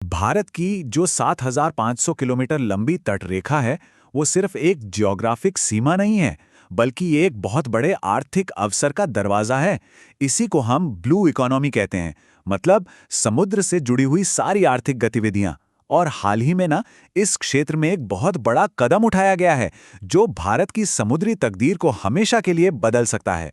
भारत की जो 7,500 किलोमीटर लंबी तटरेखा है, वो सिर्फ एक ज्योग्राफिक सीमा नहीं है, बल्कि ये एक बहुत बड़े आर्थिक अवसर का दरवाजा है। इसी को हम ब्लू इकोनॉमी कहते हैं, मतलब समुद्र से जुड़ी हुई सारी आर्थिक गतिविधियां। और हाल ही में ना, इस क्षेत्र में एक बहुत बड़ा कदम उठाया गया है, जो भारत की समुद्री तकदीर को हमेशा के लिए बदल सकता है।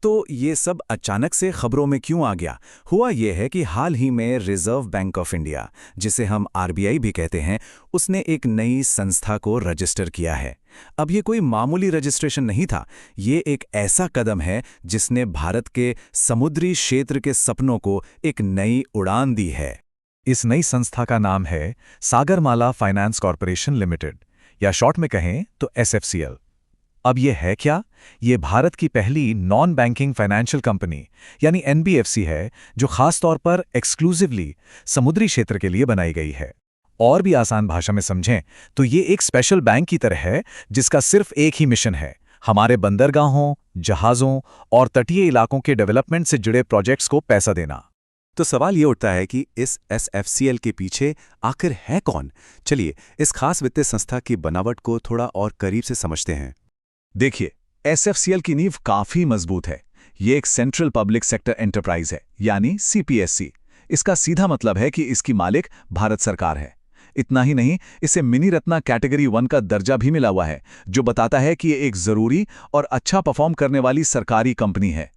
तो ये सब अचानक से खबरों में क्यों आ गया? हुआ ये है कि हाल ही में रिजर्व बैंक ऑफ इंडिया, जिसे हम आरबीआई भी कहते हैं, उसने एक नई संस्था को रजिस्टर किया है। अब ये कोई मामूली रजिस्ट्रेशन नहीं था, ये एक ऐसा कदम है जिसने भारत के समुद्री क्षेत्र के सपनों को एक नई उड़ान दी है। इस नई संस्था का नाम है सागरमाला फाइनेंस कॉर्पोरेशन लिमिटेड, या शॉर्ट में कहें तो एसएफसीएल। अब ये है क्या? ये भारत की पहली नॉन बैंकिंग फाइनेंशियल कंपनी यानी एनबीएफसी है, जो खास तौर पर एक्सक्लूसिवली समुद्री क्षेत्र के लिए बनाई गई है। और भी आसान भाषा में समझें तो ये एक स्पेशल बैंक की तरह है, जिसका सिर्फ एक ही मिशन है: हमारे बंदरगाहों, जहाज़ों और तटीय इलाकों के डेवलपमेंट से जुड़े प्रोजेक्ट्स को पैसा देना। तो सवाल ये उठता है कि इस एसएफसीएल के पीछे आखिर है कौन? चलिए इस खास वित्तीय संस्था की बनावट को थोड़ा और करीब से समझते हैं। देखिए, एसएफसीएल की नींव काफी मजबूत है। ये एक सेंट्रल पब्लिक सेक्टर एंटरप्राइज है, यानी सीपीएससी। इसका सीधा मतलब है कि इसकी मालिक भारत सरकार है। इतना ही नहीं, इसे मिनी रत्ना कैटेगरी 1 का दर्जा भी मिला हुआ है, जो बताता है कि ये एक जरूरी और अच्छा परफॉर्म करने वाली सरकारी कंपनी है।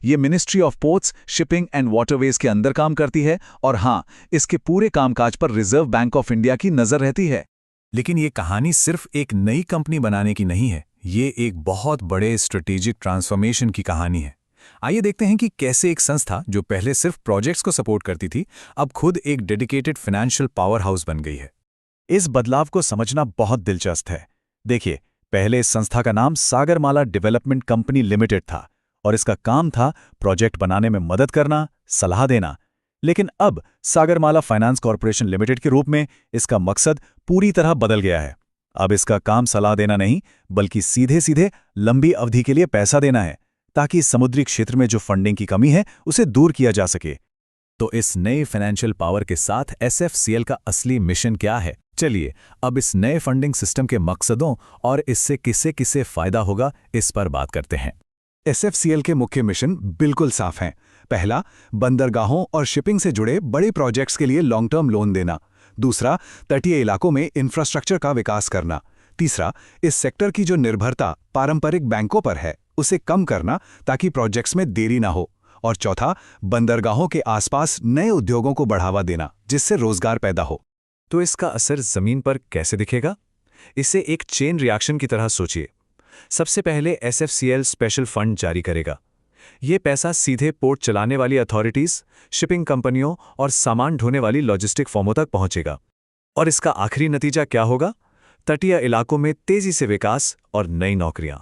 ये ministry of ports, shipping and waterways के अंदर काम करती है, और हाँ, इसके पूरे कामकाज पर रिजर्व बैंक ऑफ इंडिया की नजर रहती है। लेकिन ये कहानी सिर्फ एक नई कंपनी बनाने की नहीं है, ये एक बहुत बड़े स्ट्रेटेजिक ट्रांसफॉर्मेशन की कहानी है। आइए देखते हैं कि कैसे एक संस्था जो पहले सिर्फ प्रोजेक्ट्स को सपोर्ट करती थी, अब खुद एक डेडिकेटेड फाइनेंशियल पावर हाउस बन गई है। इस बदलाव को समझना बहुत दिलचस्प है। देखिए, पहले इस संस्था का नाम सागरमाला डेवलपमेंट कंपनी लिमिटेड था, और इसका काम था प्रोजेक्ट बनाने में मदद करना, सलाह देना। लेकिन अब सागरमाला फाइनेंस कॉर्पोरेशन लिमिटेड के रूप में इसका मकसद पूरी तरह बदल गया है। अब इसका काम सलाह देना नहीं, बल्कि सीधे सीधे लंबी अवधि के लिए पैसा देना है, ताकि समुद्री क्षेत्र में जो फंडिंग की कमी है उसे दूर किया जा सके। तो इस नए फाइनेंशियल पावर के साथ एसएफसीएल का असली मिशन क्या है? चलिए अब इस नए फंडिंग सिस्टम के मकसदों और इससे किसे किसे फायदा होगा, इस पर बात करते हैं। एसएफसीएल के मुख्य मिशन बिल्कुल साफ हैं। पहला, बंदरगाहों और शिपिंग से जुड़े बड़े प्रोजेक्ट्स के लिए लॉन्ग टर्म लोन देना। दूसरा, तटीय इलाकों में इंफ्रास्ट्रक्चर का विकास करना। तीसरा, इस सेक्टर की जो निर्भरता पारंपरिक बैंकों पर है, उसे कम करना ताकि प्रोजेक्ट्स में देरी ना हो। और चौथा, बंदरगाहों के आसपास नए उद्योगों को बढ़ावा देना, जिससे रोजगार पैदा हो। तो इसका असर जमीन पर कैसे दिखेगा? इसे एक चेन रिएक्शन की तरह सोचिए। सबसे पहले एसएफसीएल स्पेशल फंड जारी करेगा। ये पैसा सीधे पोर्ट चलाने वाली अथॉरिटीज, शिपिंग कंपनियों और सामान ढोने वाली लॉजिस्टिक फर्मों तक पहुंचेगा। और इसका आखिरी नतीजा क्या होगा? तटीय इलाकों में तेजी से विकास और नई नौकरियां।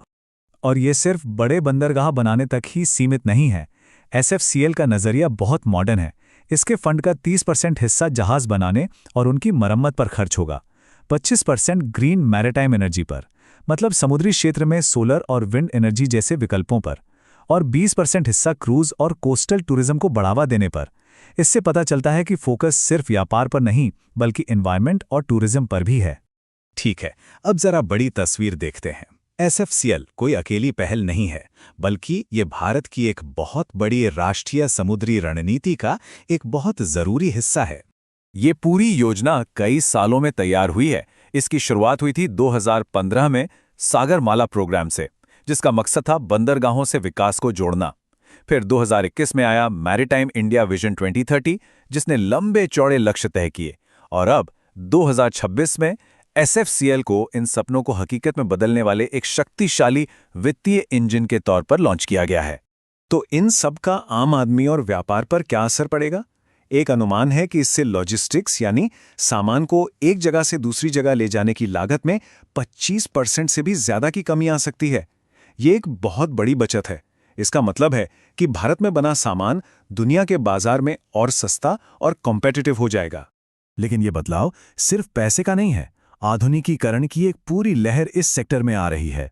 और ये सिर्फ बड़े बंदरगाह बनाने तक ही सीमित नहीं है। एसएफसीएल का नज़रिया बहुत मॉडर्न है। इसके फंड का 30% हिस्सा जहाज बनाने और उनकी मरम्मत पर खर्च होगा, 25% ग्रीन मैरिटाइम एनर्जी पर, मतलब समुद्री क्षेत्र में सोलर और विंड एनर्जी जैसे विकल्पों पर, और 20% हिस्सा क्रूज और कोस्टल टूरिज्म को बढ़ावा देने पर। इससे पता चलता है कि फोकस सिर्फ व्यापार पर नहीं, बल्कि एनवायरनमेंट और टूरिज्म पर भी है। ठीक है, अब जरा बड़ी तस्वीर देखते हैं। एसएफसीएल कोई अकेली पहल नहीं है, बल्कि ये भारत की एक बहुत बड़ी राष्ट्रीय समुद्री रणनीति का एक बहुत जरूरी हिस्सा है। ये पूरी योजना कई सालों में तैयार हुई है। इसकी शुरुआत हुई थी 2015 में सागरमाला प्रोग्राम से, जिसका मकसद था बंदरगाहों से विकास को जोड़ना। फिर 2021 में आया मैरीटाइम इंडिया विजन 2030, जिसने लंबे चौड़े लक्ष्य तय किए। और अब 2026 में एसएफसीएल को इन सपनों को हकीकत में बदलने वाले एक शक्तिशाली वित्तीय इंजन के तौर पर लॉन्च किया गया है। तो इन सब का आम आदमी और व्यापार पर क्या असर पड़ेगा? एक अनुमान है कि इससे लॉजिस्टिक्स यानी सामान को एक जगह से दूसरी जगह ले जाने की लागत में 25% से भी ज्यादा की कमी आ सकती है। ये एक बहुत बड़ी बचत है। इसका मतलब है कि भारत में बना सामान दुनिया के बाजार में और सस्ता और कॉम्पिटिटिव हो जाएगा। लेकिन ये बदलाव सिर्फ पैसे का नहीं है, आधुनिकीकरण की एक पूरी लहर इस सेक्टर में आ रही है।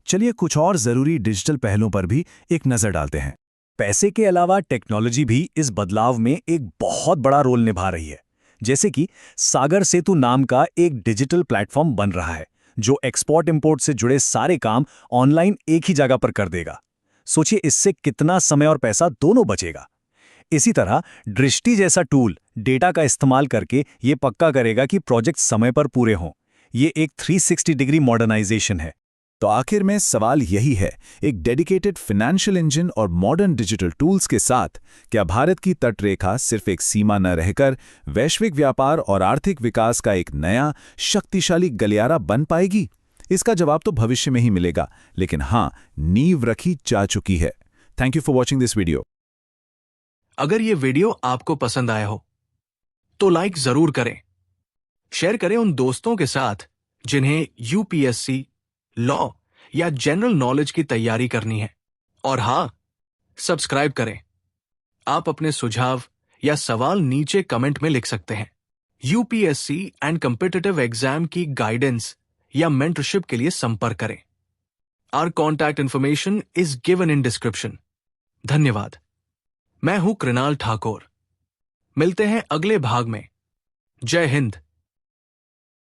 चलिए कुछ और जरूरी डिजिटल पहलुओं पर भी एक नजर डालते हैं। पैसे के अलावा टेक्नोलॉजी भी इस बदलाव में एक बहुत बड़ा रोल निभा रही है। जैसे कि सागर सेतु नाम का एक डिजिटल प्लेटफॉर्म बन रहा है जो एक्सपोर्ट इंपोर्ट से जुड़े सारे काम ऑनलाइन एक ही जगह पर कर देगा। सोचिए इससे कितना समय और पैसा दोनों बचेगा। इसी तरह दृष्टि जैसा टूल डेटा का इस्तेमाल करके ये पक्का करेगा कि प्रोजेक्ट समय पर पूरे हों। ये एक 360 डिग्री मॉडर्नाइजेशन है। तो आखिर में सवाल यही है, एक डेडिकेटेड फाइनेंशियल इंजन और मॉडर्न डिजिटल टूल्स के साथ क्या भारत की तटरेखा सिर्फ एक सीमा न रहकर वैश्विक व्यापार और आर्थिक विकास का एक नया शक्तिशाली गलियारा बन पाएगी? इसका जवाब तो भविष्य में ही मिलेगा, लेकिन हाँ, नींव रखी जा चुकी है। Thank you for watching this video. अगर ये वीडियो आपको पसंद आया हो तो लाइक जरूर करें, शेयर करें उन दोस्तों के साथ जिन्हें यूपीएससी, लॉ या जनरल नॉलेज की तैयारी करनी है। और हाँ, सब्सक्राइब करें। आप अपने सुझाव या सवाल नीचे कमेंट में लिख सकते हैं। यूपीएससी एंड कॉम्पिटिटिव एग्जाम की गाइडेंस या मेंटरशिप के लिए संपर्क करें। Our contact information is given in description. धन्यवाद। मैं हूं कृणाल ठाकुर। मिलते हैं अगले भाग में। जय हिंद।